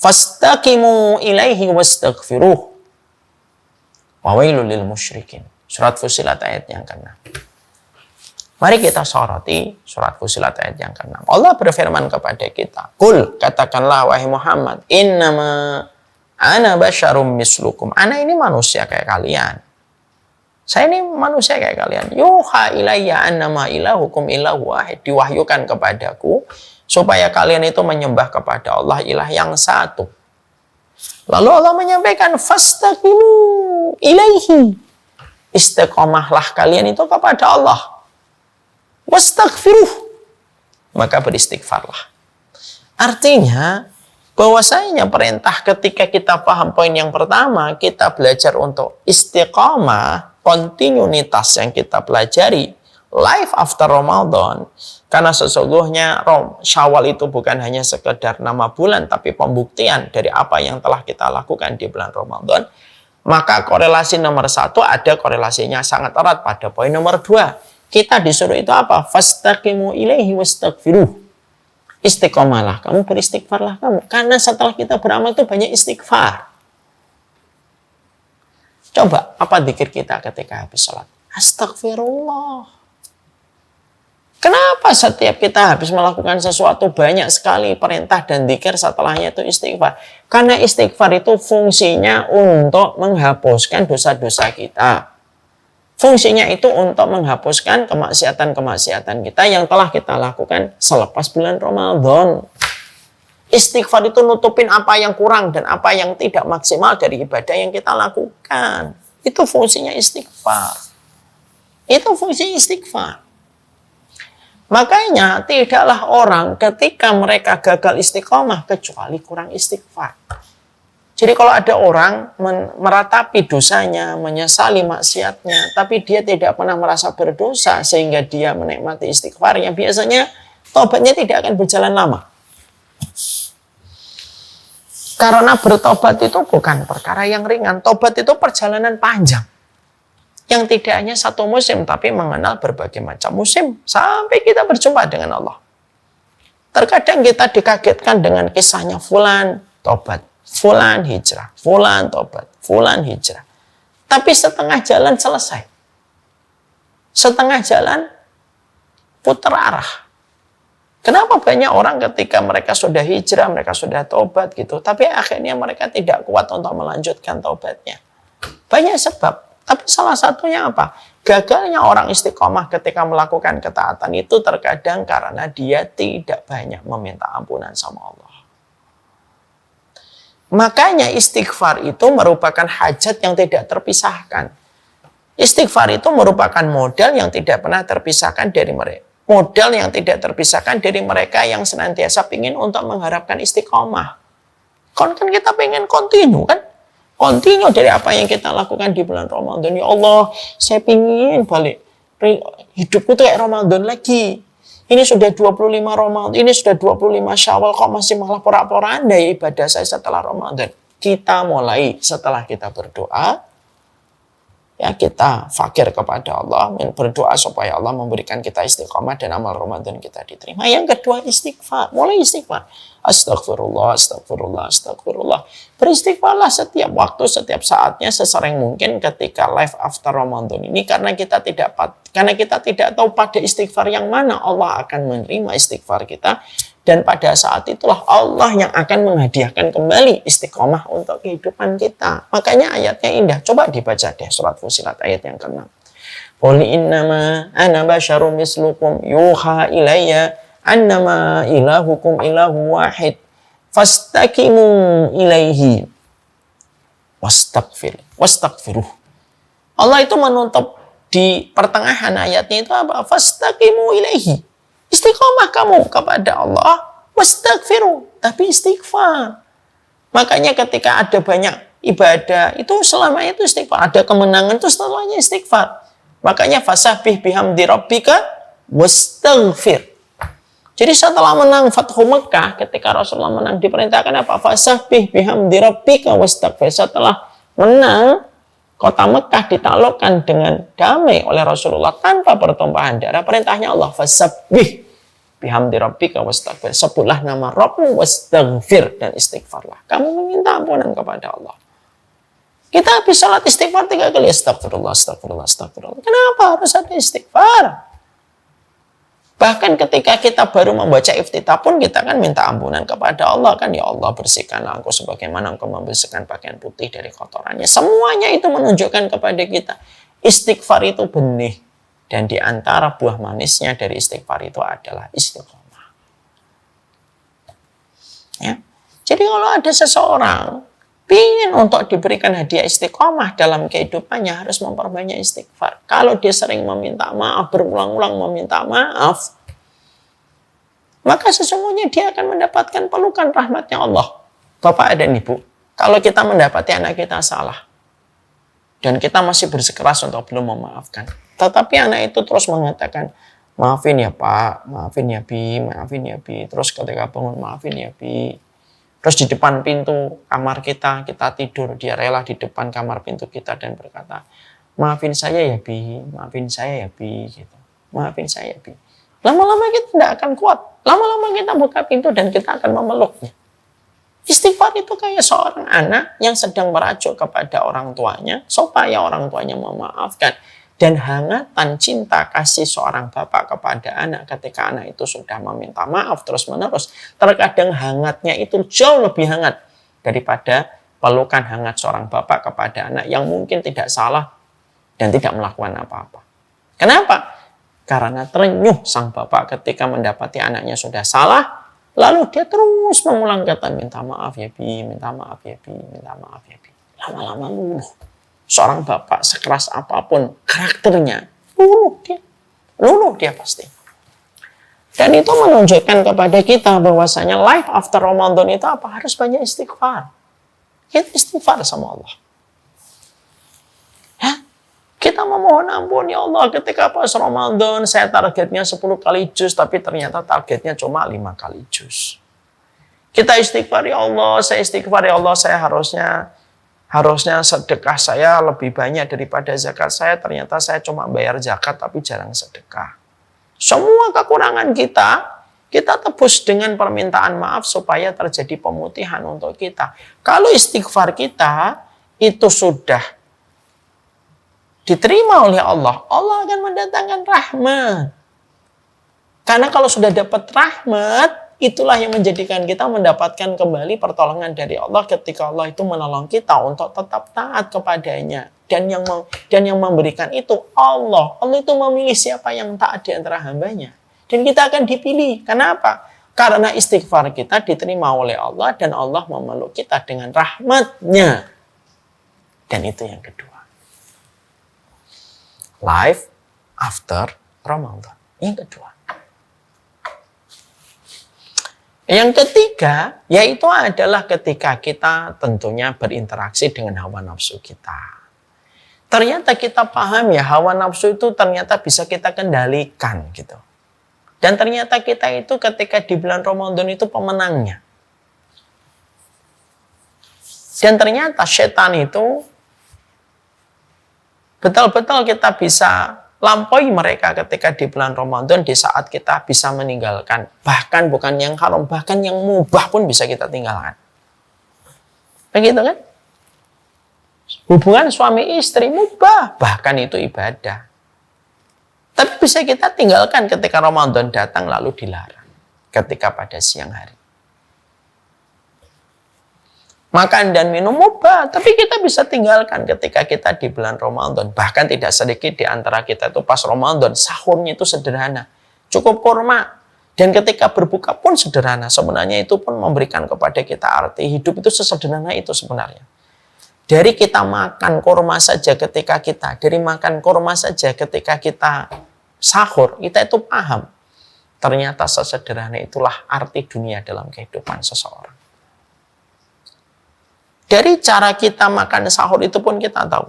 [SPEAKER 1] Fastaqimu ilaihi wastaghfiruh. Wa wailul lil musyrikin. Surat Fussilat ayat yang ke-6. Mari kita soroti surat Fussilat ayat yang ke-6. Allah berfirman kepada kita, Qul, katakanlah wahai Muhammad, innama ana basyarum mislukum. Ana ini manusia kayak kalian. Saya ini manusia kayak kalian. Yuha ilayya annama ilahukum ilahu wahid. Diwahyukan kepadaku supaya kalian itu menyembah kepada Allah ilah yang satu. Lalu Allah menyampaikan fastaqimu ilaihi. Istiqomahlah kalian itu kepada Allah. Wastaghfiruh. Maka beristighfarlah. Artinya bahwasanya perintah ketika kita paham poin yang pertama, kita belajar untuk istiqomah, kontinuitas yang kita pelajari life after Ramadan, karena sesungguhnya Syawal itu bukan hanya sekedar nama bulan tapi pembuktian dari apa yang telah kita lakukan di bulan Ramadan. Maka korelasi nomor 1 ada korelasinya sangat erat pada poin nomor 2. Kita disuruh itu apa? Fastaqimu ilaihi wastaghfiruh. Istiqomahlah kamu, beristighfarlah kamu, karena setelah kita beramal itu banyak istighfar. Coba, apa dzikir kita ketika habis sholat? Astagfirullah. Kenapa setiap kita habis melakukan sesuatu banyak sekali perintah dan dzikir setelahnya itu istighfar? Karena istighfar itu fungsinya untuk menghapuskan dosa-dosa kita. Fungsinya itu untuk menghapuskan kemaksiatan-kemaksiatan kita yang telah kita lakukan selepas bulan Ramadan. Istighfar itu nutupin apa yang kurang dan apa yang tidak maksimal dari ibadah yang kita lakukan. Itu fungsinya istighfar. Itu fungsi istighfar. Makanya tidaklah orang ketika mereka gagal istiqomah kecuali kurang istighfar. Jadi kalau ada orang meratapi dosanya, menyesali maksiatnya, tapi dia tidak pernah merasa berdosa sehingga dia menikmati istighfarnya, biasanya tobatnya tidak akan berjalan lama. Karena bertobat itu bukan perkara yang ringan. Tobat itu perjalanan panjang. Yang tidak hanya satu musim, tapi mengenal berbagai macam musim. Sampai kita berjumpa dengan Allah. Terkadang kita dikagetkan dengan kisahnya fulan tobat, fulan hijrah, fulan tobat, fulan hijrah. Tapi setengah jalan selesai. Setengah jalan putar arah. Kenapa banyak orang ketika mereka sudah hijrah, mereka sudah tobat gitu, tapi akhirnya mereka tidak kuat untuk melanjutkan tobatnya? Banyak sebab, tapi salah satunya apa? Gagalnya orang istiqomah ketika melakukan ketaatan itu terkadang karena dia tidak banyak meminta ampunan sama Allah. Makanya istighfar itu merupakan hajat yang tidak terpisahkan. Istighfar itu merupakan modal yang tidak pernah terpisahkan dari mereka. Modal yang tidak terpisahkan dari mereka yang senantiasa ingin untuk mengharapkan istiqomah. Kan kita pengen continue kan? Continue dari apa yang kita lakukan di bulan Ramadan. Ya Allah, saya ingin balik. Hidupku tuh kayak Ramadan lagi. Ini sudah 25 Ramadan, ini sudah 25 Syawal, kok masih malah porak-poranda ibadah saya setelah Ramadan. Kita mulai setelah kita berdoa, ya kita fakir kepada Allah, berdoa supaya Allah memberikan kita istiqomah dan amal Ramadan kita diterima. Yang kedua istighfar, mulai istighfar. Astagfirullah, astagfirullah, astagfirullah. Beristighfarlah setiap waktu, setiap saatnya, sesering mungkin ketika live after Ramadan ini, karena kita tidak tahu pada istighfar yang mana Allah akan menerima istighfar kita, dan pada saat itulah Allah yang akan menghadiahkan kembali istiqomah untuk kehidupan kita. Makanya ayatnya indah. Coba dibaca deh surat Fussilat ayat yang ke-6. Qul innama ana basyarum mislukum yuha ilayya annama ilahukum ilahu wahid fastaqimu ilaihi wastaghfiruh. Allah itu menutup di pertengahan ayatnya itu apa? Fastaqimu ilaihi. Istiqomah kamu kepada Allah, wastaghfiruh, tapi istighfar. Makanya ketika ada banyak ibadah, itu selama itu istighfar. Ada kemenangan itu setelahnya istighfar. Makanya fasabbih bihamdi rabbika wastaghfir. Jadi setelah menang Fathu Mekah, ketika Rasulullah menang, diperintahkan apa? Fasabbih bihamdi rabbika wastaghfir. Setelah menang, kota Mekah ditaklukkan dengan damai oleh Rasulullah tanpa pertumpahan darah. Perintahnya Allah, fasabbih bihamdi rabbika wastaghfir. Sebutlah nama Rabbmu wastaghfir, dan istighfarlah. Kamu meminta ampunan kepada Allah. Kita habis salat istighfar 3 kali. Astagfirullah, astagfirullah, astagfirullah. Kenapa harus ada istighfar? Bahkan ketika kita baru membaca iftitah pun kita kan minta ampunan kepada Allah kan. Ya Allah, bersihkanlah aku sebagaimana engkau membersihkan pakaian putih dari kotorannya. Semuanya itu menunjukkan kepada kita istighfar itu benih. Dan di antara buah manisnya dari istighfar itu adalah istiqomah. Ya. Jadi kalau ada seseorang ingin untuk diberikan hadiah istiqomah dalam kehidupannya, harus memperbanyak istighfar. Kalau dia sering meminta maaf, berulang-ulang meminta maaf, maka sesungguhnya dia akan mendapatkan pelukan rahmatnya Allah. Bapak dan Ibu, kalau kita mendapati anak kita salah, dan kita masih bersikeras untuk belum memaafkan, tetapi anak itu terus mengatakan, maafin ya Pak, maafin ya Bi, maafin ya Bi, terus ketika bangun, maafin ya Bi. Terus di depan pintu kamar kita tidur, dia rela di depan kamar pintu kita dan berkata, maafin saya ya Bi, maafin saya ya Bi, gitu. Maafin saya ya Bi. Lama-lama kita tidak akan kuat. Lama-lama kita buka pintu dan kita akan memeluknya. Istighfar itu kayak seorang anak yang sedang merajuk kepada orang tuanya supaya orang tuanya memaafkan. Dan hangatan cinta kasih seorang bapak kepada anak ketika anak itu sudah meminta maaf terus-menerus, terkadang hangatnya itu jauh lebih hangat daripada pelukan hangat seorang bapak kepada anak yang mungkin tidak salah dan tidak melakukan apa-apa. Kenapa? Karena terenyuh sang bapak ketika mendapati anaknya sudah salah, lalu dia terus mengulang kata, minta maaf ya Bi, minta maaf ya Bi, minta maaf ya Bi. Lama-lama luluh. Seorang bapak sekeras apapun karakternya, luluh dia pasti. Dan itu menunjukkan kepada kita bahwasanya life after Ramadan itu apa? Harus banyak istighfar. Kita istighfar sama Allah. Ya? Kita memohon ampun, ya Allah, ketika pas Ramadan saya targetnya 10 kali juz, tapi ternyata targetnya cuma 5 kali juz. Kita istighfar, ya Allah, saya istighfar, ya Allah, saya harusnya sedekah saya lebih banyak daripada zakat saya. Ternyata saya cuma bayar zakat tapi jarang sedekah. Semua kekurangan kita tebus dengan permintaan maaf supaya terjadi pemutihan untuk kita. Kalau istighfar kita itu sudah diterima oleh Allah, Allah akan mendatangkan rahmat. Karena kalau sudah dapat rahmat, itulah yang menjadikan kita mendapatkan kembali pertolongan dari Allah ketika Allah itu menolong kita untuk tetap taat kepadanya. Dan yang memberikan itu Allah. Allah itu memilih siapa yang taat di antara hambanya. Dan kita akan dipilih. Kenapa? Karena istighfar kita diterima oleh Allah dan Allah memeluk kita dengan rahmatnya. Dan itu yang kedua. life after Ramadan. Yang kedua. Yang ketiga, yaitu adalah ketika kita tentunya berinteraksi dengan hawa nafsu kita. Ternyata kita paham ya, hawa nafsu itu ternyata bisa kita kendalikan gitu. Dan ternyata kita itu ketika di bulan Ramadan itu pemenangnya. Dan ternyata setan itu betul-betul kita bisa lampaui mereka ketika di bulan Ramadan, di saat kita bisa meninggalkan. Bahkan bukan yang haram, bahkan yang mubah pun bisa kita tinggalkan. Begitu kan? Hubungan suami istri mubah, bahkan itu ibadah. Tapi bisa kita tinggalkan ketika Ramadan datang lalu dilarang. Ketika pada siang hari. Makan dan minum mubah, tapi kita bisa tinggalkan ketika kita di bulan Ramadan. Bahkan tidak sedikit di antara kita itu pas Ramadan, sahurnya itu sederhana. Cukup kurma. Dan ketika berbuka pun sederhana. Sebenarnya itu pun memberikan kepada kita arti hidup itu sesederhana itu sebenarnya. Dari kita makan kurma saja ketika kita, dari makan kurma saja ketika kita sahur, kita itu paham. Ternyata sesederhana itulah arti dunia dalam kehidupan seseorang. Dari cara kita makan sahur itu pun kita tahu.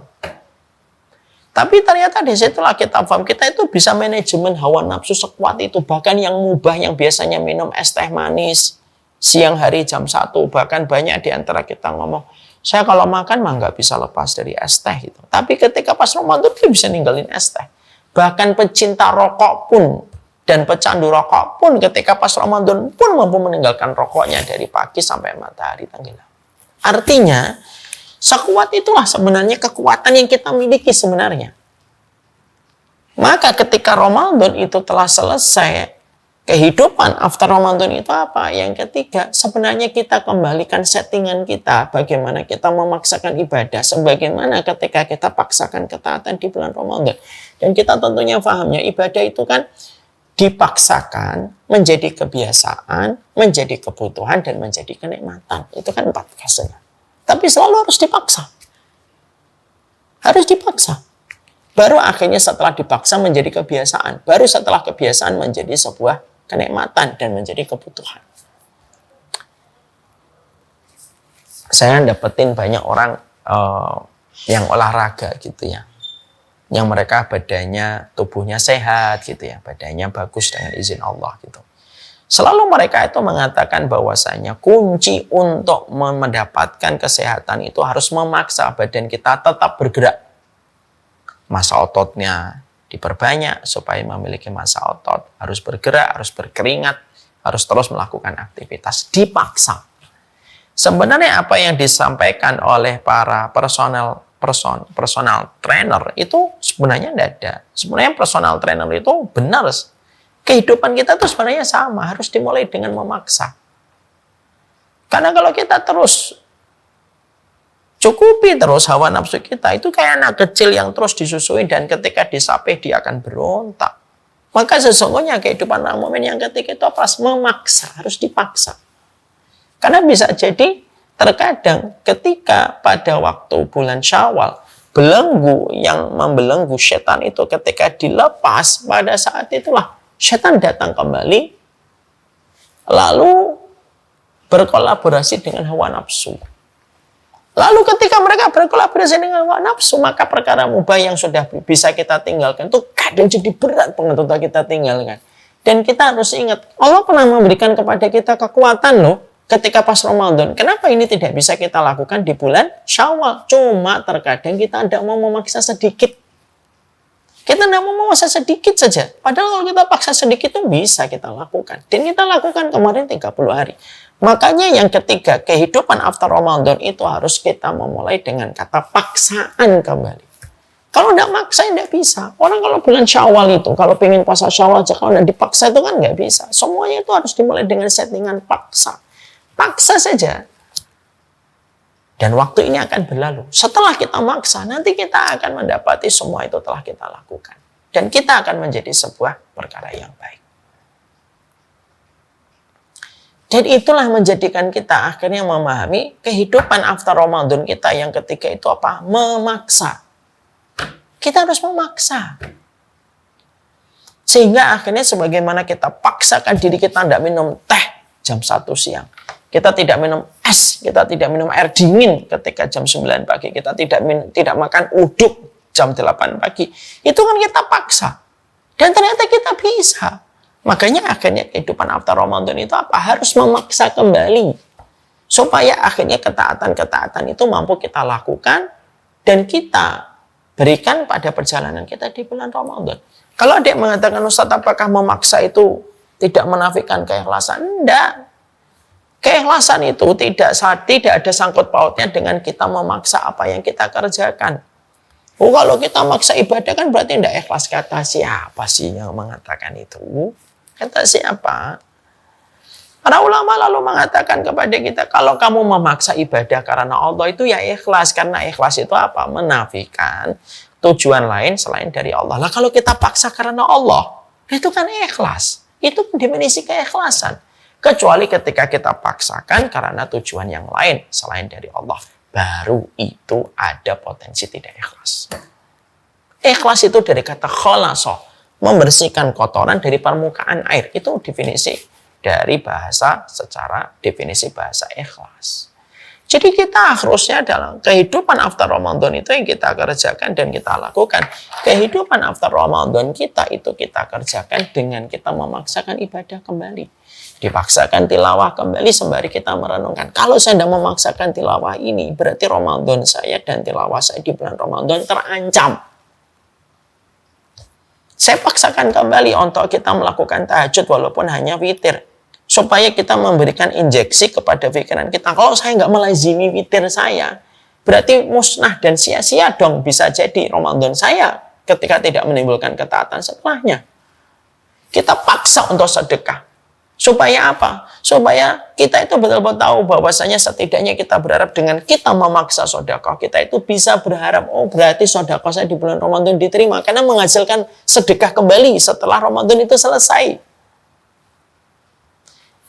[SPEAKER 1] Tapi ternyata disitulah kita paham, kita itu bisa manajemen hawa nafsu sekuat itu. Bahkan yang mubah, yang biasanya minum es teh manis, siang hari jam 1, bahkan banyak di antara kita ngomong, saya kalau makan mah nggak bisa lepas dari es teh. Gitu. Tapi ketika pas Ramadan, dia bisa ninggalin es teh. Bahkan pecinta rokok pun, dan pecandu rokok pun ketika pas Ramadan pun mampu meninggalkan rokoknya dari pagi sampai matahari tenggelam. Artinya, sekuat itulah sebenarnya kekuatan yang kita miliki sebenarnya. Maka ketika Ramadan itu telah selesai, kehidupan after Ramadan itu apa? Yang ketiga, sebenarnya kita kembalikan settingan kita, bagaimana kita memaksakan ibadah, sebagaimana ketika kita paksakan ketaatan di bulan Ramadan. Dan kita tentunya pahamnya, ibadah itu kan dipaksakan menjadi kebiasaan, menjadi kebutuhan, dan menjadi kenikmatan. Itu kan 4 fasenya. Tapi selalu harus dipaksa. Harus dipaksa. Baru akhirnya setelah dipaksa menjadi kebiasaan. Baru setelah kebiasaan menjadi sebuah kenikmatan dan menjadi kebutuhan. Saya dapetin banyak orang yang olahraga gitu ya. Yang mereka badannya, tubuhnya sehat gitu ya, badannya bagus dengan izin Allah gitu. Selalu mereka itu mengatakan bahwasanya kunci untuk mendapatkan kesehatan itu harus memaksa badan kita tetap bergerak. Massa ototnya diperbanyak supaya memiliki massa otot, harus bergerak, harus berkeringat, harus terus melakukan aktivitas, dipaksa. Sebenarnya apa yang disampaikan oleh para personal trainer itu sebenarnya tidak ada. Sebenarnya personal trainer itu benar. Kehidupan kita itu sebenarnya sama, harus dimulai dengan memaksa. Karena kalau kita terus cukupi terus hawa nafsu kita, itu kayak anak kecil yang terus disusui dan ketika disapih dia akan berontak. Maka sesungguhnya kehidupan orang mukmin yang ketiga itu pas memaksa, harus dipaksa. Karena bisa jadi terkadang ketika pada waktu bulan Syawal, belenggu yang membelenggu setan itu ketika dilepas, pada saat itulah setan datang kembali, lalu berkolaborasi dengan hawa nafsu. Lalu ketika mereka berkolaborasi dengan hawa nafsu, maka perkara mubah yang sudah bisa kita tinggalkan itu kadang jadi berat banget untuk kita tinggalkan. Dan kita harus ingat, Allah pernah memberikan kepada kita kekuatan loh, ketika pas Ramadan. Kenapa ini tidak bisa kita lakukan di bulan Syawal? Cuma terkadang kita tidak mau memaksa sedikit. Kita tidak mau memaksa sedikit saja. Padahal kalau kita paksa sedikit itu bisa kita lakukan. Dan kita lakukan kemarin 30 hari. Makanya yang ketiga, kehidupan after Ramadan itu harus kita memulai dengan kata paksaan kembali. Kalau tidak maksa, tidak bisa. Orang kalau bulan Syawal itu, kalau pengen puasa Syawal aja, kalau tidak dipaksa itu kan nggak bisa. Semuanya itu harus dimulai dengan settingan paksa. Paksa saja. Dan waktu ini akan berlalu. Setelah kita maksa, nanti kita akan mendapati semua itu telah kita lakukan. Dan kita akan menjadi sebuah perkara yang baik. Dan itulah menjadikan kita akhirnya memahami kehidupan after Ramadan kita yang ketiga itu apa? Memaksa. Kita harus memaksa. Sehingga akhirnya sebagaimana kita paksakan diri kita tidak minum teh jam 1 siang. Kita tidak minum es, kita tidak minum air dingin ketika jam 9 pagi. Kita tidak makan uduk jam 8 pagi. Itu kan kita paksa. Dan ternyata kita bisa. Makanya akhirnya kehidupan after Ramadan itu apa? Harus memaksa kembali. Supaya akhirnya ketaatan-ketaatan itu mampu kita lakukan dan kita berikan pada perjalanan kita di bulan Ramadan. Kalau ada yang mengatakan, Ustaz, apakah memaksa itu tidak menafikan keikhlasan? Enggak. Keikhlasan itu tidak ada sangkut pautnya dengan kita memaksa apa yang kita kerjakan. Oh, kalau kita maksa ibadah kan berarti tidak ikhlas. Kata siapa sih yang mengatakan itu? Kata siapa? Para ulama lalu mengatakan kepada kita, kalau kamu memaksa ibadah karena Allah itu ya ikhlas. Karena ikhlas itu apa? Menafikan tujuan lain selain dari Allah. Lah kalau kita paksa karena Allah, itu kan ikhlas. Itu definisi keikhlasan. Kecuali ketika kita paksakan karena tujuan yang lain selain dari Allah. Baru itu ada potensi tidak ikhlas. Ikhlas itu dari kata khalaso, membersihkan kotoran dari permukaan air. Itu definisi dari bahasa secara definisi bahasa ikhlas. Jadi kita harusnya dalam kehidupan after Ramadan itu yang kita kerjakan dan kita lakukan. Kehidupan after Ramadan kita itu kita kerjakan dengan kita memaksakan ibadah kembali. Dipaksakan tilawah kembali sembari kita merenungkan. Kalau saya tidak memaksakan tilawah ini, berarti Ramadan saya dan tilawah saya di bulan Ramadan terancam. Saya paksakan kembali untuk kita melakukan tahajud walaupun hanya witir. Supaya kita memberikan injeksi kepada pikiran kita. Kalau saya nggak melazimi witir saya, berarti musnah dan sia-sia dong bisa jadi Ramadan saya ketika tidak menimbulkan ketaatan setelahnya. Kita paksa untuk sedekah. Supaya apa? Supaya kita itu betul-betul tahu bahwasanya setidaknya kita berharap dengan kita memaksa sedekah, kita itu bisa berharap, oh berarti sedekah saya di bulan Ramadan diterima. Karena menghasilkan sedekah kembali setelah Ramadan itu selesai.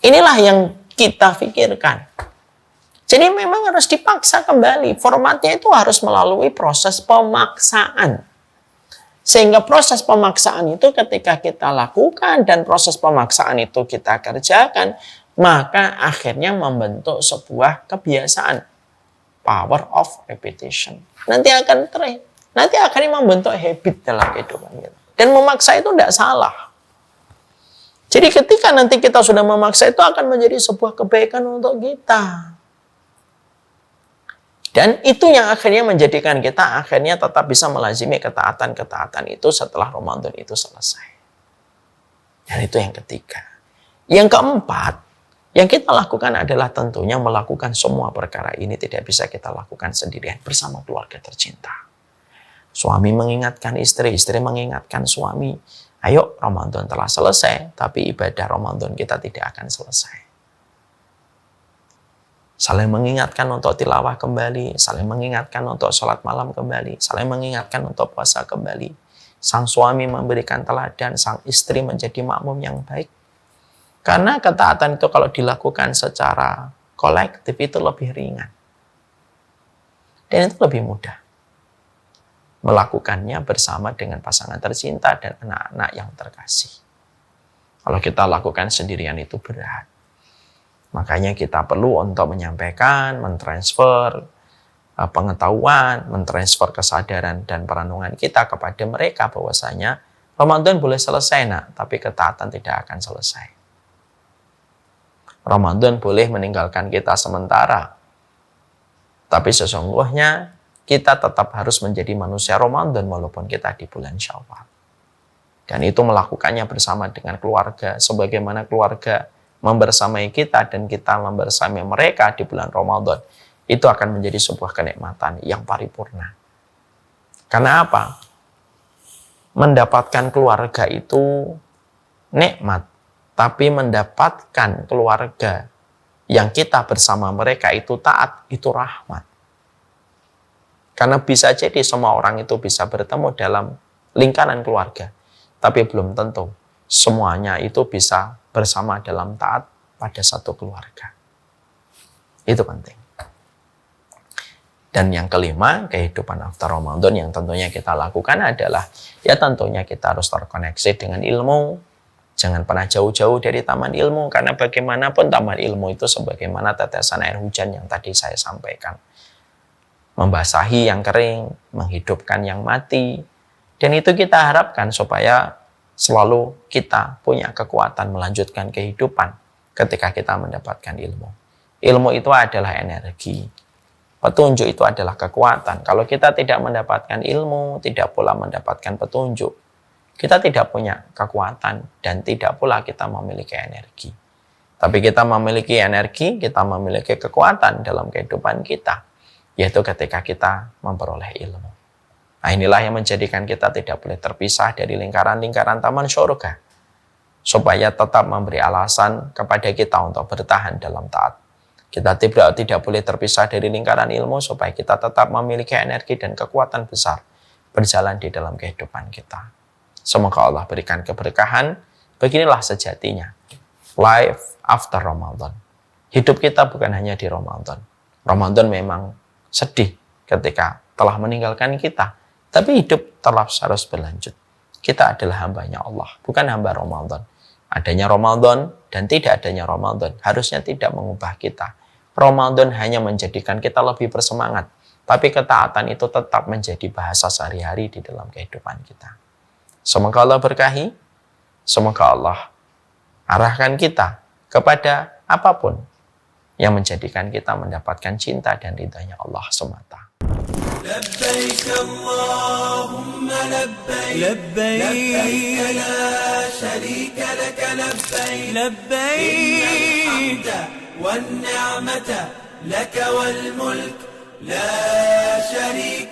[SPEAKER 1] Inilah yang kita pikirkan. Jadi memang harus dipaksa kembali. Formatnya itu harus melalui proses pemaksaan. Sehingga proses pemaksaan itu ketika kita lakukan dan proses pemaksaan itu kita kerjakan, maka akhirnya membentuk sebuah kebiasaan. Power of repetition. Nanti akhirnya membentuk habit dalam kehidupan kita. Dan memaksa itu tidak salah. Jadi ketika nanti kita sudah memaksa itu akan menjadi sebuah kebaikan untuk kita. Dan itu yang akhirnya menjadikan kita akhirnya tetap bisa melazimi ketaatan-ketaatan itu setelah Ramadan itu selesai. Dan itu yang ketiga. Yang keempat, yang kita lakukan adalah tentunya melakukan semua perkara ini tidak bisa kita lakukan sendirian bersama keluarga tercinta. Suami mengingatkan istri, istri mengingatkan suami. Ayo, Ramadan telah selesai, tapi ibadah Ramadan kita tidak akan selesai. Saling mengingatkan untuk tilawah kembali, saling mengingatkan untuk sholat malam kembali, saling mengingatkan untuk puasa kembali. Sang suami memberikan teladan, sang istri menjadi makmum yang baik. Karena ketaatan itu kalau dilakukan secara kolektif itu lebih ringan. Dan itu lebih mudah. Melakukannya bersama dengan pasangan tercinta dan anak-anak yang terkasih. Kalau kita lakukan sendirian itu berat. Makanya kita perlu untuk menyampaikan, mentransfer pengetahuan, mentransfer kesadaran dan perenungan kita kepada mereka bahwasanya Ramadan boleh selesai, nak, tapi ketaatan tidak akan selesai. Ramadan boleh meninggalkan kita sementara, tapi sesungguhnya kita tetap harus menjadi manusia Ramadan walaupun kita di bulan Syawal. Dan itu melakukannya bersama dengan keluarga. Sebagaimana keluarga membersamai kita dan kita membersamai mereka di bulan Ramadan. Itu akan menjadi sebuah kenikmatan yang paripurna. Karena apa? Mendapatkan keluarga itu nikmat. Tapi mendapatkan keluarga yang kita bersama mereka itu taat, itu rahmat. Karena bisa jadi semua orang itu bisa bertemu dalam lingkaran keluarga. Tapi belum tentu semuanya itu bisa bersama dalam taat pada satu keluarga. Itu penting. Dan yang kelima, kehidupan after Ramadan yang tentunya kita lakukan adalah ya tentunya kita harus terkoneksi dengan ilmu. Jangan pernah jauh-jauh dari taman ilmu, karena bagaimanapun taman ilmu itu sebagaimana tetesan air hujan yang tadi saya sampaikan. Membasahi yang kering, menghidupkan yang mati. Dan itu kita harapkan supaya selalu kita punya kekuatan melanjutkan kehidupan ketika kita mendapatkan ilmu. Ilmu itu adalah energi. Petunjuk itu adalah kekuatan. Kalau kita tidak mendapatkan ilmu, tidak pula mendapatkan petunjuk, kita tidak punya kekuatan dan tidak pula kita memiliki energi. Tapi kita memiliki energi, kita memiliki kekuatan dalam kehidupan kita, yaitu ketika kita memperoleh ilmu. Nah, inilah yang menjadikan kita tidak boleh terpisah dari lingkaran-lingkaran taman surga, supaya tetap memberi alasan kepada kita untuk bertahan dalam taat. Kita tidak boleh terpisah dari lingkaran ilmu supaya kita tetap memiliki energi dan kekuatan besar berjalan di dalam kehidupan kita. Semoga Allah berikan keberkahan. Beginilah sejatinya life after Ramadan. Hidup kita bukan hanya di Ramadan. Ramadan memang sedih ketika telah meninggalkan kita, tapi hidup terus harus berlanjut. Kita adalah hambanya Allah, bukan hamba Ramadan. Adanya Ramadan dan tidak adanya Ramadan harusnya tidak mengubah kita. Ramadan hanya menjadikan kita lebih bersemangat, tapi ketaatan itu tetap menjadi bahasa sehari-hari di dalam kehidupan kita. Semoga Allah berkahi, semoga Allah arahkan kita kepada apapun yang menjadikan kita mendapatkan cinta dan ridhanya Allah semata.
[SPEAKER 2] لبيك اللهم لبيك لبيك لا شريك لك لبيك لبيك والنعمة لك والملك لا شريك